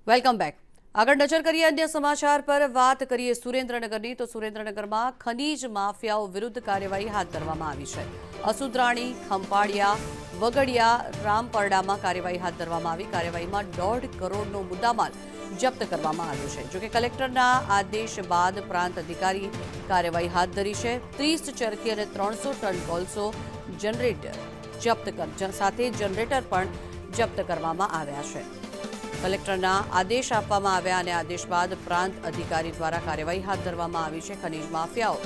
Welcome back. આગળ નજર કરીએ અન્ય સમાચાર પર। વાત કરીએ સુરેન્દ્રનગરની, તો સુરેન્દ્રનગરમાં ખનીજ માફિયાઓ વિરુદ્ધ કાર્યવાહી હાથ ધરવામાં આવી છે। અસુદ્રાણી, ખંપાળિયા, વગડિયા, રામપરડામાં કાર્યવાહી હાથ ધરવામાં આવી। કાર્યવાહીમાં 1.5 કરોડનો મુદ્દામાલ જપ્ત કરવામાં આવ્યો છે। જોકે કલેક્ટરના આદેશ બાદ પ્રાંત અધિકારી કાર્યવાહી હાથ ધરી છે। 30 ચરખી અને 300 ટન કોલસો જનરેટર સાથે જનરેટર પણ જપ્ત કરવામાં આવ્યા છે। કલેક્ટરના આદેશ આપવામાં આવ્યા અને આદેશ બાદ પ્રાંત અધિકારી દ્વારા કાર્યવાહી હાથ ધરવામાં આવી છે। ખનીજ માફિયાઓ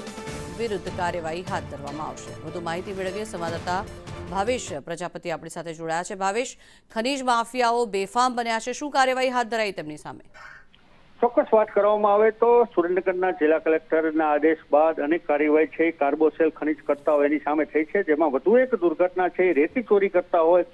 વિરુદ્ધ કાર્યવાહી હાથ ધરવામાં આવશે। વધુ માહિતી મેળવીએ સંવાદદાતા ભાવેશ પ્રજાપતિ આપણી સાથે જોડાયા છે। ભાવેશ, ખનીજ માફિયાઓ બેફામ બન્યા છે, શું કાર્યવાહી હાથ ધરાઈ તેમની સામે? ચોક્કસ વાત કરવામાં આવે તો સુરેન્દ્રનગરના જિલ્લા કલેક્ટરના આદેશ બાદ અનેક કાર્યવાહી છે કાર્બોસેલ ખનીજ કરતા હોય એની સામે થઈ છે, જેમાં વધુ એક દુર્ઘટના છે રેતી ચોરી કરતા હોય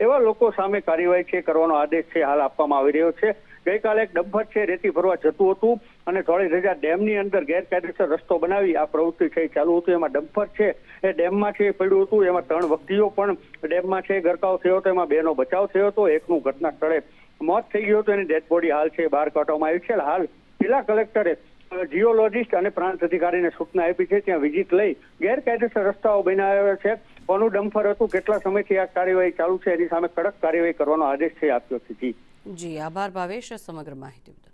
એવા લોકો સામે કાર્યવાહી છે કરવાનો આદેશ છે હાલ આપવામાં આવી રહ્યો છે। ગઈકાલે એક ડમ્પર છે રેતી ભરવા જતું હતું અને ધોળીધજા ડેમની અંદર ગેરકાયદેસર રસ્તો બનાવી આ પ્રવૃત્તિ છે ચાલુ હતું। એમાં ડમ્પર છે એ ડેમમાં છે પડ્યું હતું, એમાં 3 વ્યક્તિઓ પણ ડેમમાં છે ગરકાવ થયો હતો, એમાં 2નો બચાવ થયો હતો, એકનું ઘટના સ્થળે મોત થઈ ગયું હતું, એની ડેડ બોડી હાલ છે બહાર કાઢવામાં આવી છે। હાલ જિલ્લા કલેક્ટરે જીઓલોજીસ્ટ અને પ્રાંત અધિકારીને સૂચના આપી છે, ત્યાં વિઝિટ લઈ ગેરકાયદેસર રસ્તાઓ બનાવ્યા છે, કોનું ડમ્પર હતું, કેટલા સમયથી આ કાર્યવાહી ચાલુ છે, એની સામે કડક કાર્યવાહી કરવાનો આદેશ છે આપ્યો છે। જી આભાર ભાવેશ સમગ્ર માહિતી બદલ।